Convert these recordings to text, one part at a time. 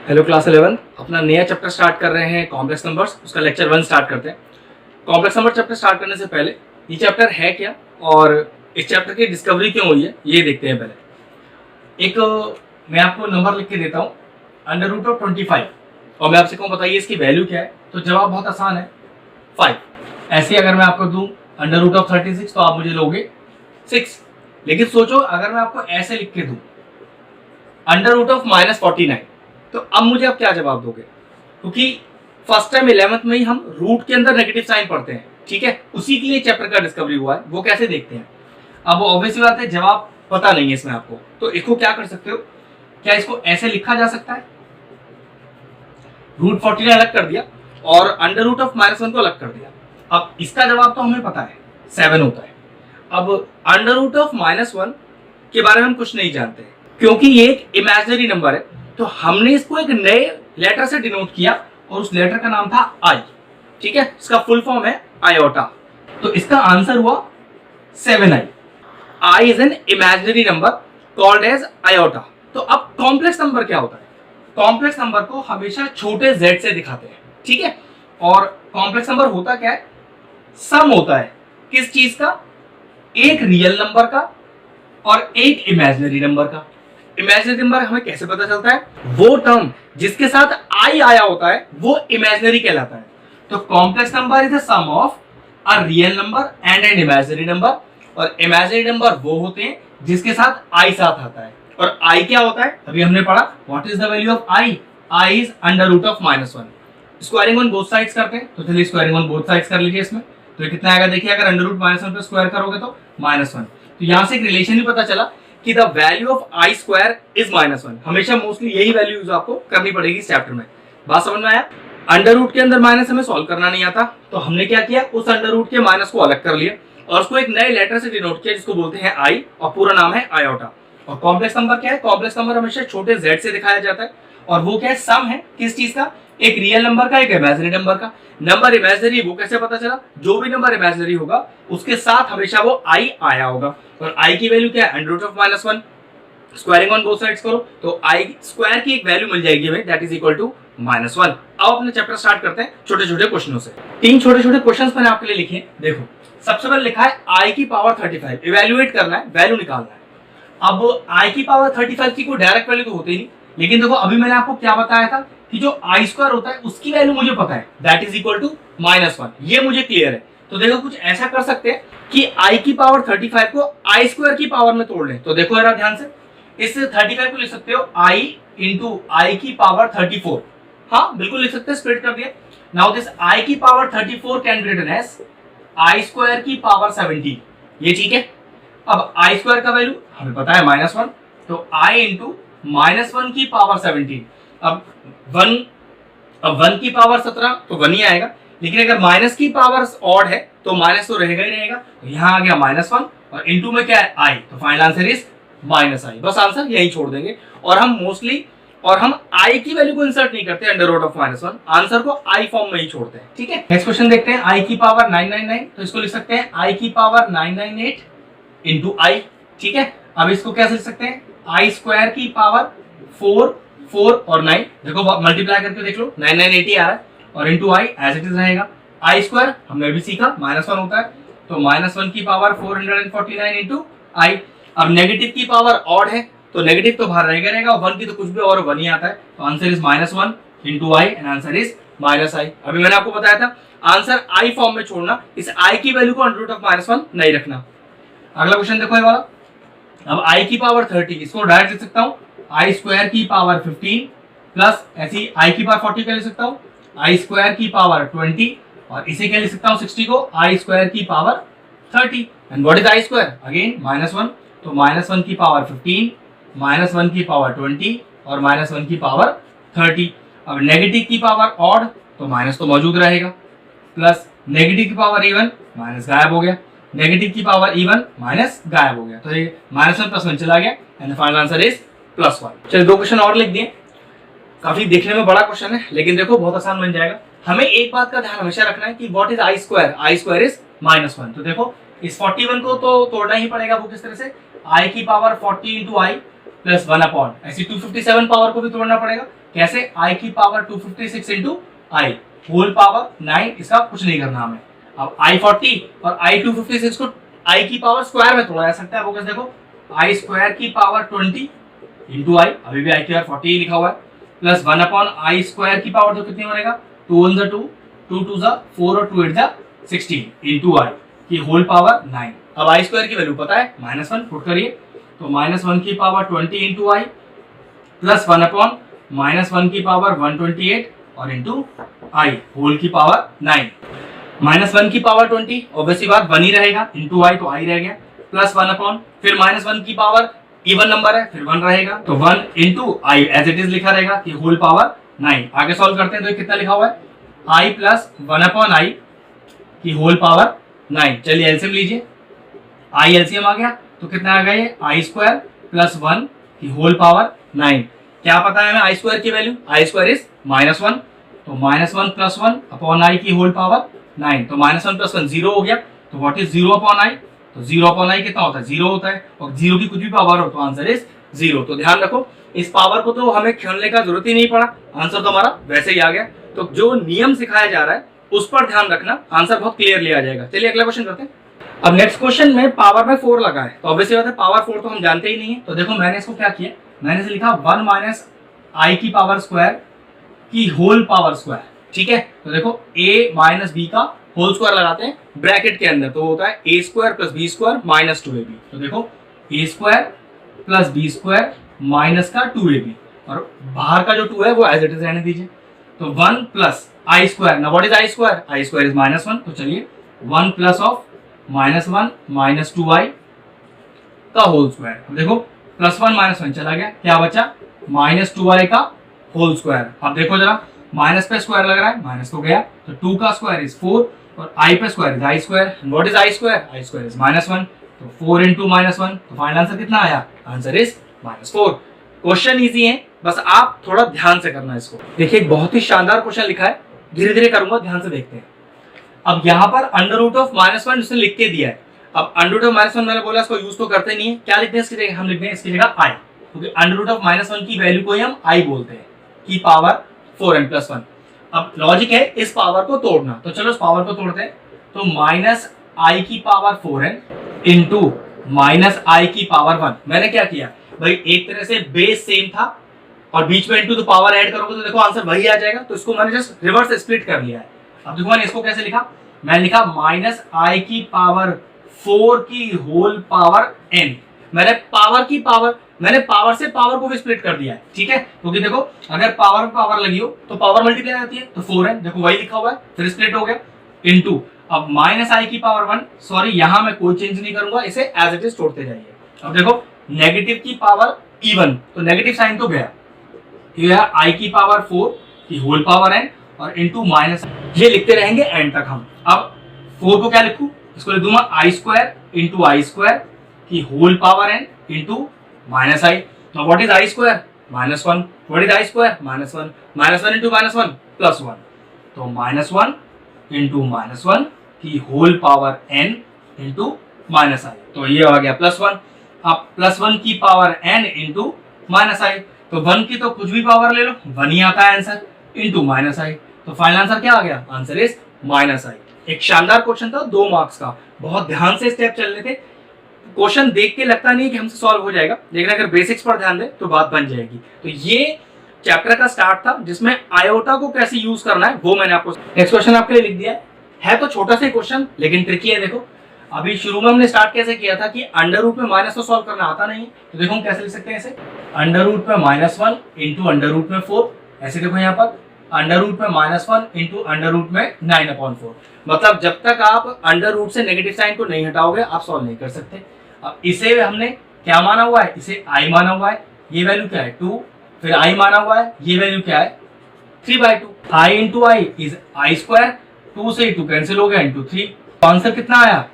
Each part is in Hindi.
हेलो क्लास 11 अपना नया चैप्टर स्टार्ट कर रहे हैं कॉम्प्लेक्स नंबर्स। उसका लेक्चर 1 स्टार्ट करते हैं। कॉम्प्लेक्स नंबर चैप्टर स्टार्ट करने से पहले ये चैप्टर है क्या और इस चैप्टर की डिस्कवरी क्यों हुई है ये देखते हैं। पहले एक मैं आपको नंबर लिख के देता हूँ √25 और मैं आपसे कहूँ बताइए इसकी वैल्यू क्या है, तो जवाब बहुत आसान है 5। ऐसे अगर मैं आपको दूँ √36 तो आप मुझे लोगे 6। लेकिन सोचो अगर मैं आपको ऐसे लिख के दूँ √49 तो अब मुझे आप क्या जवाब दोगे? क्योंकि फर्स्ट टाइम 11th में ही हम रूट के अंदर नेगेटिव साइन पढ़ते हैं, ठीक है। उसी के लिए चैप्टर का डिस्कवरी हुआ है, वो कैसे देखते हैं। अब ऑब्वियसली बात है जवाब पता नहीं है इसमें आपको, तो इसको क्या कर सकते हो, क्या इसको ऐसे लिखा जा सकता है, √49 अलग कर दिया और √1 को अलग कर दिया। अब इसका जवाब तो हमें पता है 7 होता है। अब √1 के बारे में हम कुछ नहीं जानते क्योंकि ये एक इमेजिनरी नंबर है, तो हमने इसको एक नए लेटर से डिनोट किया और उस लेटर का नाम था आई, ठीक है। इसका फुल फॉर्म है आयोटा, तो इसका आंसर हुआ 7i। I is an imaginary number called as iota. तो अब कॉम्प्लेक्स नंबर क्या होता है? कॉम्प्लेक्स नंबर को हमेशा छोटे z से दिखाते हैं, ठीक है। और कॉम्प्लेक्स नंबर होता क्या है? सम होता है किस चीज का? एक रियल नंबर का और एक इमेजिनरी नंबर का। इमेजिनरी नंबर हमें कैसे पता चलता है? वो टर्म जिसके साथ आई आया होता है वो इमेजिनरी कहलाता है। तो complex number is the sum of a real number and an imaginary number, और इमेजिनरी नंबर वो होते हैं जिसके साथ आई साथ आता है। और आई क्या होता है? अभी हमने पढ़ा what is the value of I. I is √1। Squaring on both sides करते हैं, तो चलिए स्क्वायरिंग ऑन बोथ साइड्स कर लीजिए। इसमें तो ये कितना आएगा देखिए, अगर √1 पे स्क्वायर करोगे तो -1। तो यहां से एक रिलेशन ही पता चला कि the value of I square is -1। हमेशा मोस्टली यही वैल्यू यूज आपको करनी पड़ेगी इस चैप्टर में। बात समझ में आया? अंडर रूट के अंदर माइनस हमें सॉल्व करना नहीं आता, तो हमने क्या किया, उस अंडर रूट के माइनस को अलग कर लिया और उसको एक नए लेटर से डिनोट किया जिसको बोलते हैं आई, और पूरा नाम है आयोटा। और कॉम्प्लेक्स नंबर क्या है? कॉम्प्लेक्स नंबर हमेशा छोटे z से दिखाया जाता है, और वो क्या है? सम है किस चीज का? एक रियल नंबर का, एक इमेजिनरी नंबर का। नंबर इमेजिनरी वो कैसे पता चला? जो भी नंबर इमेजिनरी होगा उसके साथ हमेशा वो आई आया होगा, और आई की वैल्यू क्या है? √1। स्क्वायरिंग ऑन बोथ साइड्स करो तो आई स्क्वायर की एक वैल्यू मिल जाएगी हमें, दैट इज इक्वल टू -1। अब अपने चैप्टर स्टार्ट करते हैं छोटे छोटे क्वेश्चनों से। 3 छोटे छोटे क्वेश्चंस मैंने आपके लिए लिखे हैं। देखो सबसे पहले लिखा है आई की पावर 35, इवेल्युएट करना है, वैल्यू निकालना है। अब आई की पावर 35 की कोई डायरेक्ट वैल्यू तो होती नहीं, लेकिन देखो अभी मैंने आपको क्या बताया था कि जो आई स्क्वायर होता है उसकी वैल्यू मुझे पता है, दैट इज इक्वल टू -1। ये मुझे क्लियर है। तो देखो कुछ ऐसा कर सकते हैं कि आई की पावर 35 को आई स्क्वायर की पावर में तोड़ लें। तो देखो जरा ध्यान से, इस 35 को लिख सकते हो आई इंटू आई की पावर 34। हाँ बिल्कुल लिख सकते हैं, स्प्लिट कर दिया। नाउ दिस आई की power 34 can be written as I square की पावर 17। ये ठीक है। अब आई स्क्वायर का वैल्यू हमें पता है -1, तो आई इंटू -1 की पावर 17। अब 1 की पावर 17 तो 1 ही आएगा, लेकिन अगर माइनस की पावर ऑड है तो माइनस तो रहेगा ही रहेगा। तो यहाँ आ गया -1 और इंटू में क्या है? आई। तो फाइनल आंसर इज -i। बस आंसर यही छोड़ देंगे, और हम आई की वैल्यू को इंसर्ट नहीं करते √1, आंसर को आई फॉर्म में ही छोड़ते हैं, ठीक है। नेक्स्ट क्वेश्चन देखते हैं। आई की पावर 999, तो इसको लिख सकते हैं आई की पावर 998 इंटू आई, ठीक है। अब इसको कैसे लिख सकते हैं? आई स्क्वायर की पावर 4 और 9, देखो मल्टीप्लाई करके देख लो, 9980 आ रहा है, और into I as it is रहेगा। आई स्क्वायर हमने भी सीखा -1 होता है, तो -1 की पावर 449 इंटू आई। अब नेगेटिव की पावर ऑड है तो नेगेटिव तो बाहर रहेगा, 1 की तो कुछ भी और 1 ही आता है, तो answer is -1 into I and answer is -i। अभी मैंने आपको बताया था आंसर आई फॉर्म में छोड़ना, इस आई की वैल्यू को √1 नहीं रखना। अगला क्वेश्चन देखो ये वाला। अब आई की पावर 30, इसको डायरेक्ट लिख सकता हूँ आई स्क्वायर की पावर 15 प्लस ऐसी आई की पावर 40 क्या लिख सकता हूँ आई स्क्वायर की पावर 20, और इसे क्या लिख सकता हूँ 60 को आई स्क्वायर की power 30। And what is i square? Again -1, तो -1 की पावर 15, -1 की पावर 20 और -1 की पावर 30। अब नेगेटिव की पावर ऑड तो माइनस तो मौजूद रहेगा, प्लस नेगेटिव की पावर इवन, माइनस गायब हो गया, नेगेटिव की पावर इवन, माइनस गायब हो गया, तो ये -1 + 1 चला गया एंड फाइनल आंसर इज +1। चलिए 2 क्वेश्चन और लिख दिए। काफी देखने में बड़ा क्वेश्चन है, लेकिन देखो बहुत आसान बन जाएगा। हमें एक बात का ध्यान हमेशा रखना है कि what is i square? I square is -1। तो देखो इस 41 को तो तोड़ना ही पड़ेगा। वो किस तरह से? आई की पावर 40 इंटू आई प्लस 1 अपॉन ऐसी 257 पावर को भी तोड़ना पड़ेगा। कैसे? i की पावर 256 इंटू आई होल पावर 9, इसका कुछ नहीं करना हमें। अब i40 और i256 को i की पावर स्क्वायर में तोड़ा जा सकता है। वो कैसे? देखो i स्क्वायर की पावर 20 इंटू आई, अभी भी i की पावर 40 ही लिखा हुआ है, प्लस 1 अपॉन i स्क्वायर की पावर तो कितनी बनेगा? 2 1 2 2 2 4 और 2 8 16 इंटू आई की होल पावर 9। अब i स्क्वायर की वैल्यू पता है -1, पुट करिए तो -1 की पावर 20 इंटू आई प्लस 1 अपॉन -1 की पावर 128 और इंटू आई होल की पावर 9। -1 की पावर 20 ऑब्वियसली बात 1 ही रहेगा, इंटू आई तो आई रह गया, प्लस 1 अपॉन फिर -1 की पावर इवन नंबर है फिर 1 रहेगा तो 1 into I as it is लिखा रहेगा कि होल पावर 9। आगे सॉल्व करते हैं तो कितना लिखा हुआ है? आई प्लस 1 अपॉन आई की होल पावर 9। चलिए एलसीएम लीजिए, आई एलसीएम आ गया तो कितना आ गया ये? आई स्क्वायर प्लस 1 की होल पावर 9। क्या पता है हमें आई स्क्वायर की वैल्यू? आई स्क्वायर इज -1, तो -1 प्लस 1 अपॉन आई की होल पावर 9। तो -1 प्लस 1 0 हो गया, तो व्हाट इज 0 अपॉन आई? तो 0 अपॉन आई कितना होता है? 0 होता है, और 0 की कुछ भी पावर हो तो आंसर इज 0। तो ध्यान रखो इस पावर को तो हमें खेलने का जरूरत ही नहीं पड़ा, आंसर तो हमारा वैसे ही आ गया। तो जो नियम सिखाया जा रहा है उस पर ध्यान रखना, आंसर बहुत क्लियरली आ जाएगा। चलिए अगला क्वेश्चन करते हैं। अब नेक्स्ट क्वेश्चन में पावर में 4 लगा है, तो ऑब्वियसली बात है पावर 4 तो हम जानते ही नहीं है। तो देखो मैंने इसको क्या किया, मैंने इसे लिखा 1 माइनस आई की पावर स्क्वायर की होल पावर स्क्वायर। ठीक है, तो देखो a माइनस बी का होल स्क्वायर लगाते हैं ब्रैकेट के अंदर, तो होता है a square plus B square minus 2ab। तो देखो a square plus B square minus का 2ab, और बाहर का जो 2 है वो एज इट इज रहने दीजिए। तो 1 प्लस आई स्क्वायर, ना what is i square? I square is -1, तो चलिए 1 प्लस ऑफ -1 माइनस 2i का होल स्क्वायर। देखो +1 -1 चला गया, क्या बचा? -2i का होल स्क्वायर। अब देखो जरा माइनस पे स्क्वायर लग रहा है, माइनस तो गया, तो 2 का स्क्वायर इज 4 और i पे square is i square. What is i square? I square is -1, तो 4 इंटू -1, तो फाइनल आंसर कितना आया? Answer is -4। क्वेश्चन इजी है, बस आप थोड़ा ध्यान से करना इसको। देखिए एक बहुत ही शानदार क्वेश्चन लिखा है, धीरे धीरे करूंगा, ध्यान से देखते हैं। अब यहाँ पर अंडर रूट ऑफ -1 उसने लिख के दिया है। अब अंडर रूट ऑफ -1 मैंने बोला इसको यूज तो करते नहीं है, क्या लिखते हैं इसकी जगह? हम लिखते हैं इसकी जगह i, क्योंकि अंडर रूट ऑफ -1 की वैल्यू को ही हम i बोलते हैं, की पावर 4n + 1। अब लॉजिक है इस पावर को तोड़ना, तो चलो इस पावर को तोड़ते हैं। तो -i की पावर 4n इंटू -i की पावर 1। मैंने क्या किया भाई, एक तरह से बेस सेम था और बीच में इंटू तो पावर ऐड करोगे तो देखो आंसर वही आ जाएगा, तो इसको मैंने जस्ट रिवर्स स्प्लिट कर लिया है। अब देखो मैंने इसको कैसे लिखा, मैंने लिखा -i की पावर 4 की होल पावर n। मैंने पावर से पावर को भी स्प्लिट कर दिया है, ठीक है, क्योंकि देखो अगर पावर में पावर लगी हो तो पावर मल्टीप्लाई आती है, तो 4n देखो वही लिखा हुआ है, फिर स्प्लिट हो गया इंटू। अब -i की पावर 1, सॉरी यहां मैं कोई चेंज नहीं करूंगा, इसे एज इट इज तोड़ते जाइए। अब देखो नेगेटिव की पावर इवन, तो नेगेटिव साइन तो गया, यह i की पावर 4 की होल पावर n और इंटू माइनस, ये लिखते रहेंगे एंड तक हम। अब 4 को क्या लिखूं, इसको लिख दूंगा i square into i square की whole power n into minus i. तो what is i square? -1। What is i square? -1। -1 into -1 +1, तो -1 इंटू -1 की whole power n into minus i, तो ये आ गया +1। अब +1 की power n into minus i, तो 1 की तो कुछ भी पावर ले लो 1 ही आता है आंसर, इंटू -i, तो फाइनल आंसर क्या आ गया? Answer is -i। एक शानदार क्वेश्चन था, 2 मार्क्स का, बहुत ध्यान से स्टेप चलने थे। क्वेश्चन देख के लगता नहीं कि हमसे सॉल्व हो जाएगा, लेकिन अगर बेसिक्स पर ध्यान दे तो बात बन जाएगी। तो ये चैप्टर का स्टार्ट था जिसमें आयोटा को कैसे यूज करना है वो मैंने आपको नेक्स्ट क्वेश्चन आपके लिए लिख दिया है तो छोटा सा क्वेश्चन लेकिन ट्रिकी है। देखो अभी शुरू में हमने स्टार्ट कैसे किया था कि अंडर रूट में माइनस तो सॉल्व करना आता नहीं है, तो देखो हम कैसे लिख सकते हैं इसे, अंडर रूट में -1 इंटू अंडर रूट में 4, ऐसे देखो यहाँ पर अंडर रूट में -1 इंटू अंडर रूट में 9/4। मतलब जब तक आप अंडर रूट से नेगेटिव साइन को नहीं हटाओगे आप सॉल्व नहीं कर सकते। अब इसे हमने क्या माना हुआ है, इसे i माना हुआ है, ये वैल्यू क्या है 2, फिर i माना हुआ है, ये वैल्यू क्या है 3/2, i into I is i square, 2 से 2 कैंसिल हो गया इंटू 3, तो आंसर कितना आया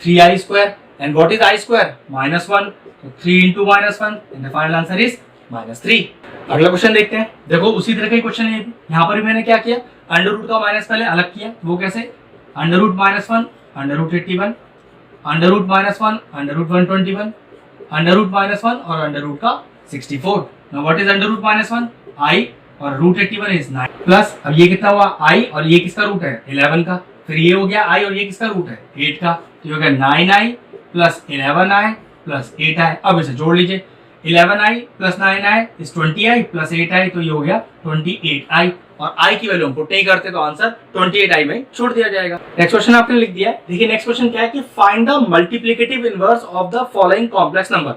3i square. And what is i square? -1, तो 3 into -1 and the final answer is -3। अगला क्वेश्चन देखते हैं। देखो उसी तरह का क्वेश्चन है, यहाँ पर भी मैंने क्या किया, अंडर रूट का माइनस पहले अलग किया, वो कैसे, under root -1 under root 81, under root -1 under root 121, under root -1 और अंडर रूट का 64। Now what is under root minus 1? I और रूट 81 इज 9 प्लस, अब ये कितना हुआ I और ये किसका रूट है 11 का, फिर ये हो गया I और ये किसका रूट है 8 का, तो ये हो गया 9I plus 11I plus 8I। अब इसे जोड़ लीजिए, 11I plus 9I is 20I plus 8I, तो ये हो गया 28I और I की वैल्यू हम पुट नहीं करते तो आंसर 28I में छोड़ दिया जाएगा। नेक्स्ट क्वेश्चन आपने लिख दिया है। देखिए नेक्स्ट क्वेश्चन क्या है कि find the multiplicative inverse of the following complex number.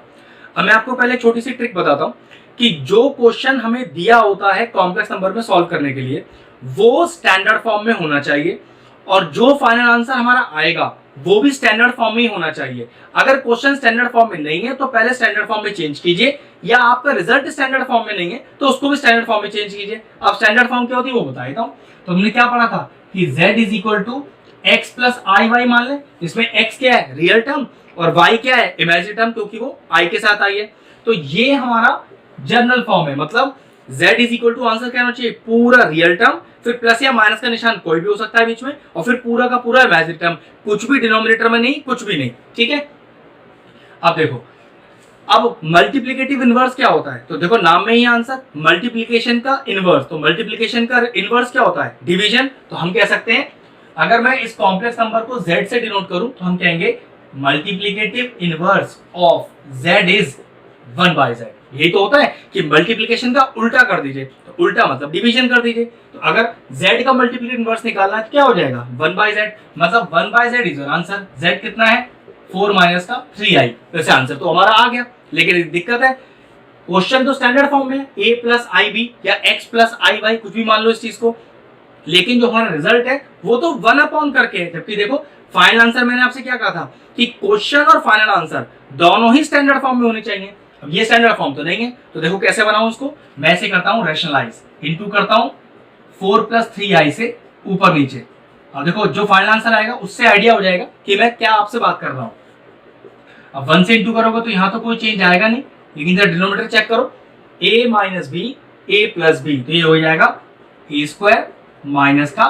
अब मैं आपको पहले छोटी सी ट्रिक बताता हूँ कि जो क्वेश्चन हमें दिया होता है कॉम्प्लेक्स नंबर में सॉल्व करने के लिए वो स्टैंडर्ड फॉर्म में होना चाहिए और जो फाइनल आंसर हमारा आएगा वो भी स्टैंडर्ड फॉर्म में ही होना चाहिए। अगर क्वेश्चन स्टैंडर्ड फॉर्म में नहीं है तो पहले स्टैंडर्ड फॉर्म में चेंज कीजिए, या आपका रिजल्ट स्टैंडर्ड फॉर्म में नहीं है तो उसको भी स्टैंडर्ड फॉर्म में चेंज कीजिए। अब स्टैंडर्ड फॉर्म क्या होती है वो बता देता हूँ। तो हमने क्या पढ़ा था कि z is equal to X plus I Y मान लें, इसमें x क्या है रियल टर्म और y क्या है इमेजिनरी टर्म, क्योंकि वो i के साथ आई है। तो ये हमारा जनरल फॉर्म है, मतलब z is equal to answer क्या होना चाहिए पूरा रियल टर्म, फिर प्लस या माइनस का निशान कोई भी हो सकता है बीच में, और फिर पूरा का पूरा इमेजिनरी टर्म, कुछ भी डिनोमिनेटर में नहीं कुछ भी नहीं। ठीक है, अब देखो अब मल्टीप्लिकेटिव इनवर्स क्या होता है, तो देखो नाम में ही आंसर मल्टीप्लिकेशन का इनवर्स। तो मल्टीप्लिकेशन का इनवर्स क्या होता है डिवीजन। तो हम कह सकते हैं अगर मैं इस कॉम्प्लेक्स नंबर को z से डिनोट करूं तो हम कहेंगे multiplicative inverse of z is 1/z। यही तो होता है कि मल्टीप्लिकेशन का उल्टा कर दीजिए, तो उल्टा मतलब डिवीजन कर दीजिए। तो अगर z का मल्टीप्लिकेटिव इनवर्स निकालना है तो क्या हो जाएगा 1/z, मतलब 1/z is your answer. z कितना है 4 माइनस का 3i, वैसे आंसर तो हमारा आ गया। लेकिन दिक्कत है क्वेश्चन तो स्टैंडर्ड फॉर्म में है a प्लस आई बी या x प्लस आई वाई, कुछ भी मान लो इस चीज को, लेकिन जो हमारा रिजल्ट है वो तो 1 अपॉन करके है। जबकि देखो फाइनल आंसर मैंने आपसे क्या कहा था कि क्वेश्चन और फाइनल आंसर दोनों ही स्टैंडर्ड फॉर्म में होने चाहिए। अब ये स्टैंडर्ड फॉर्म तो नहीं है, तो देखो कैसे बनाऊं उसको। मैं ऐसे करता हूं रैशनलाइज, इनटू करता हूं 4 प्लस 3i से ऊपर नीचे। अब देखो जो फाइनल आंसर आएगा उससे आइडिया हो जाएगा कि मैं क्या आपसे बात कर रहा हूं। अब 1 से इंटू करोगे तो यहां तो कोई चेंज आएगा नहीं, लेकिन जब डिनोमिनेटर चेक करो a minus B A plus B, तो ये हो जाएगा a स्क्वायर माइनस का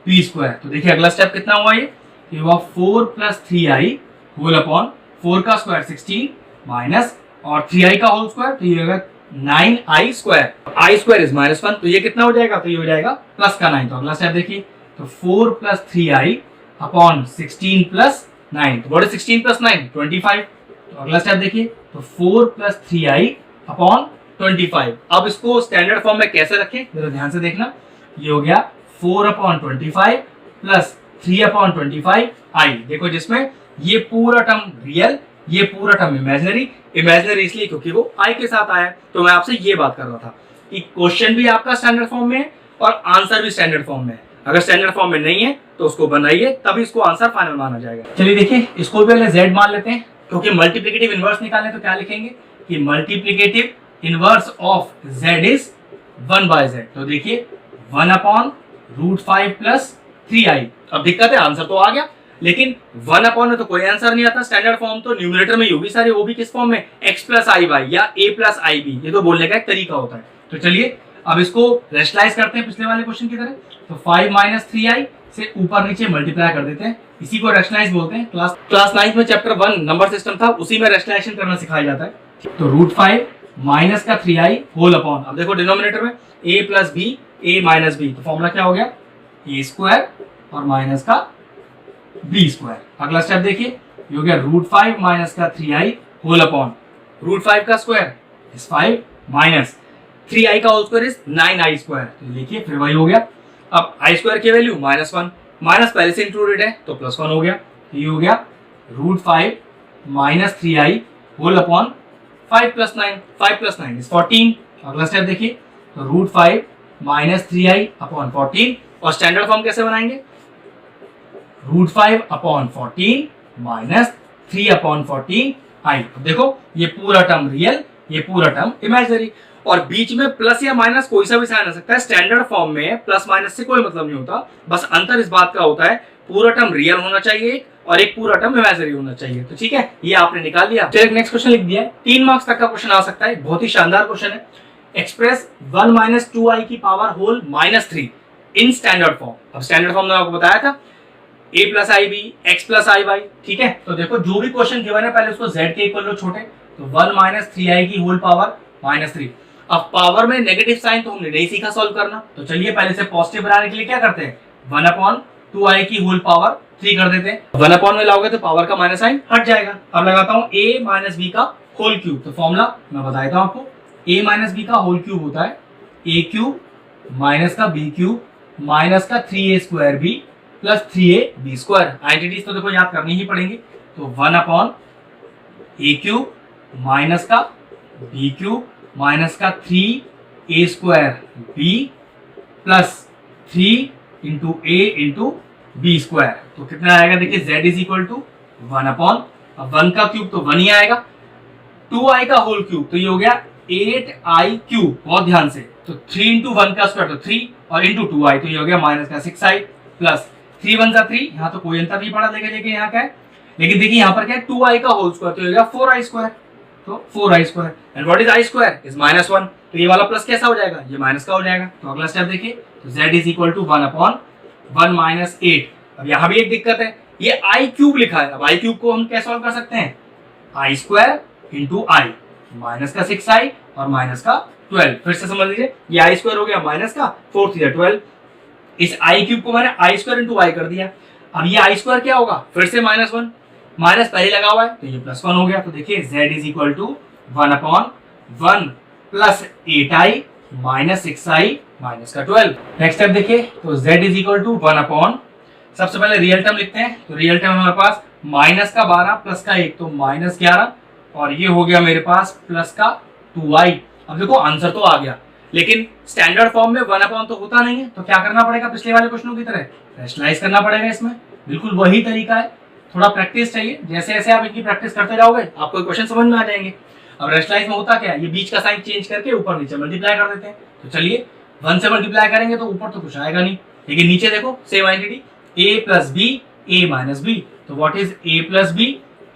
b स्क्वायर। तो देखिए अगला स्टेप कितना हुआ, ये हुआ 4 प्लस 3i होल अपॉन 4 का स्क्वायर 16 माइनस और 3i का होल स्क्वायर, तो ये होगा 9i square. i square is -1, तो ये कितना हो जाएगा, तो ये हो जाएगा प्लस का 9। तो अगला स्टेप देखिए, तो 4 प्लस 3i अपॉन 16 प्लस 9, तो व्हाट इज 16 प्लस 9 25। तो अगला स्टेप देखिए, तो 4 प्लस 3i अपॉन 25। अब इसको स्टैंडर्ड फॉर्म में कैसे रखें जरा ध्यान से देखना। ये हो गया 4 अपॉन 25 प्लस 3 अपॉन 25i। देखो जिसमें ये पूरा टर्म रियल, ये पूरा टर्म इमेजिनरी। इमेजिनरी इसलिए क्योंकि वो i के साथ आया। तो मैं आपसे ये बात कर रहा था कि क्वेश्चन भी आपका स्टैंडर्ड फॉर्म में है और आंसर भी स्टैंडर्ड फॉर्म में है। अगर स्टैंडर्ड फॉर्म में नहीं है तो उसको बनाइए, तभी इसको आंसर फाइनल माना जाएगा। चलिए देखिए इसको भी पहले z मान लेते हैं, क्योंकि मल्टीप्लिकेटिव इनवर्स निकालने तो क्या लिखेंगे कि multiplicative inverse of z is 1/z। तो देखिए 1 अपॉन रूट 5 प्लस 3i। अब दिक्कत है आंसर तो आ गया, लेकिन 1 अपॉन में तो कोई आंसर नहीं आता। स्टैंडर्ड फॉर्म तो न्यूमरेटर में ही होगी सारी, वो भी किस फॉर्म में x प्लस आई वाई या a प्लस आई बी। ये तो बोलने का एक तरीका होता है। तो चलिए अब इसको रेशनलाइज करते हैं पिछले वाले क्वेश्चन की तरह। तो 5 माइनस 3i से ऊपर नीचे मल्टीप्लाई कर देते हैं, इसी को रेशनलाइज बोलते हैं। क्लास 9 में चैप्टर 1 नंबर सिस्टम था, उसी में रेशनलाइजेशन करना सिखाया जाता है। तो रूट 5 माइनस का 3i होल अपॉन, अब देखो डिनोमिनेटर में a plus B A minus B, तो फॉर्मूला क्या हो गया a स्क्वायर और माइनस का b स्क्वायर। अगला स्टेप देखिए, ये हो गया रूट 5 माइनस का 3i होल अपॉन रूट 5 का स्क्वायर इज 5 माइनस 3i का whole square is 9i square. तो देखिए फिर वही हो गया। अब i स्क्वायर की वैल्यू -1, माइनस पहले से इंक्लूडेड है तो +1 हो गया। ये हो गया root 5 minus 3i whole upon 5 plus 9, 5 plus 9 is 14। अगला स्टेप देखिए, तो रूट 5 माइनस 3i अपॉन 14, और स्टैंडर्ड फॉर्म कैसे बनाएंगे root 5 upon 14 minus 3 upon 14i। देखो ये पूरा टर्म रियल, ये पूरा टर्म इमेजिनरी, और बीच में प्लस या माइनस कोई सा भी साइन आ सकता है। स्टैंडर्ड फॉर्म में प्लस माइनस से कोई मतलब नहीं होता, बस अंतर इस बात का होता है पूरा टर्म रियल होना चाहिए और एक पूरा टर्म इमेजिनरी होना चाहिए। तो ठीक है, ये आपने निकाल लिया। चलिए नेक्स्ट क्वेश्चन लिख दिया है, 3 मार्क्स तक का क्वेश्चन आ सकता है, बहुत ही शानदार क्वेश्चन है। एक्सप्रेस 1 माइनस 2i की power whole -3 in standard form. अब स्टैंडर्ड फॉर्म मैंने आपको बताया था a plus I B X plus I Y. ठीक है, तो देखो जो भी क्वेश्चन गिवन है पहले उसको z के इक्वल लो छोटे, तो 1 माइनस 3i की होल पावर -3। अब पावर में नेगेटिव साइन तो हमने नहीं सीखा सॉल्व करना, तो चलिए पहले से पॉजिटिव बनाने के लिए क्या करते हैं, 1/2i की होल पावर 3 कर देते हैं। 1 में लाओगे तो पावर का माइनस साइन हट जाएगा। अब लगाता हूं a माइनस बी का होल क्यूब, तो फॉर्मूला मैं बता देता हूं आपको, a माइनस बी का होल क्यूब होता है a क्यूब माइनस का b क्यूब माइनस का 3a² b plus 3ab²। Identities तो देखो याद करनी ही पड़ेंगी, तो 1/a क्यूब माइनस का b क्यूब माइनस का 3a² b plus 3 into a into b²। तो कितना आएगा देखिए, z इज इक्वल टू 1/, अब 1 का क्यूब तो 1 ही आएगा, 2i का होल क्यूब तो ये हो गया 8i क्यूब, बहुत ध्यान से, तो 3 इंटू 1 का स्क्वायर तो 3 और इंटू 2i तो ये हो गया माइनस का 6i प्लस 3 1 जा 3, यहाँ तो कोई अंतर नहीं पड़ा देखिए यहाँ क्या है, लेकिन देखिए यहाँ पर क्या है 2i का होल स्क्वायर तो ये हो गया 4i², तो 4i²। And what is i²? Is -1, तो ये वाला प्लस कैसा हो जाएगा, ये माइनस का हो जाएगा। तो अगला स्टेप देखिए, तो z is equal to 1/1 minus 8। अब यहाँ भी एक दिक्कत है, ये i क्यूब लिखा है, अब i क्यूब को हम कैसे सॉल्व कर सकते हैं, i² इंटू i माइनस का 6i और माइनस का 12। फिर से समझ लीजिए, ये i² हो गया माइनस का 4 3 12, इस i क्यूब को मैंने i² इंटू i कर दिया। अब ये i² क्या होगा, फिर से -1, माइनस पहले लगा हुआ है तो ये +1 हो गया। तो देखिए z is equal to 1/1 plus 8i minus 6i minus का 12। नेक्स्ट स्टेप देखिए, तो z इज इक्वल टू 1/, सबसे पहले रियल टर्म लिखते हैं, तो रियल टर्म हमारे पास माइनस का 12 प्लस का 1 तो -11 और ये हो गया मेरे पास प्लस का 2i। अब देखो आंसर तो आ गया, लेकिन स्टैंडर्ड फॉर्म में 1/, तो होता नहीं है, तो क्या करना पड़ेगा, पिछले वाले क्वेश्चनों की तरह रैशनलाइज करना पड़ेगा। इसमें बिल्कुल वही तरीका है, थोड़ा प्रैक्टिस चाहिए, जैसे जैसे आप इनकी प्रैक्टिस करते जाओगे आपको क्वेश्चन समझ में आ जाएंगे। अब रैशनलाइज में होता क्या है, ये बीच का साइन चेंज करके ऊपर नीचे मल्टीप्लाई कर देते हैं, तो चलिए 1 से मल्टीप्लाई करेंगे तो ऊपर तो कुछ आएगा नहीं, लेकिन नीचे देखो same identity a plus b a minus B, तो what is a plus b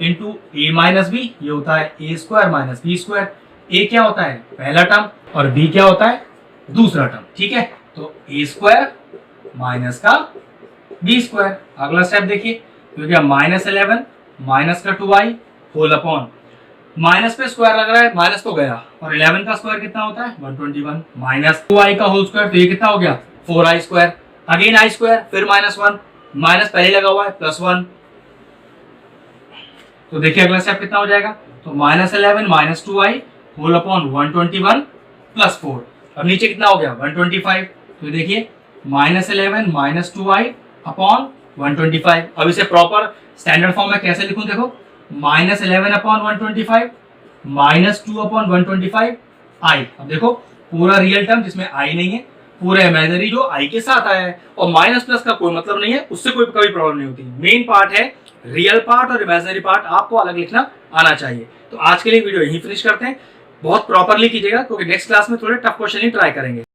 into a minus b, ये होता है a² माइनस b²। a क्या होता है पहला टर्म और b क्या होता है दूसरा टर्म, ठीक है, तो a² माइनस का b²। अगला स्टेप देखिए, तो क्या -11 माइनस का 2i होल अपॉन, माइनस पे स्क्वायर लग रहा है, माइनस तो गया, और 11 का स्क्वायर कितना होता है 121 माइनस 2i का होल स्क्वायर, तो ये कितना हो गया 4i², अगेन i², फिर -1, माइनस पहले लगा हुआ है +1, तो देखिए अगला स्टेप कितना हो जाएगा, तो -11 minus 2i whole upon 121 plus 4। अब नीचे कितना हो गया 125, तो देखिए -11 माइनस 2i अपॉन 125। अब इसे प्रॉपर स्टैंडर्ड फॉर्म में कैसे लिखूं, देखो -11 अपॉन 125 माइनस 2 अपॉन 125 i। अब देखो पूरा रियल टर्म जिसमें i नहीं है, पूरा इमेजिनरी जो i के साथ आया है, और माइनस प्लस का कोई मतलब नहीं है, उससे कोई कभी प्रॉब्लम नहीं होती। मेन पार्ट है रियल पार्ट और इमेजिनरी पार्ट आपको अलग लिखना आना चाहिए। तो आज के लिए वीडियो यहीं फिनिश करते हैं, बहुत प्रॉपरली कीजिएगा क्योंकि नेक्स्ट क्लास में थोड़े टफ क्वेश्चन ही ट्राई करेंगे।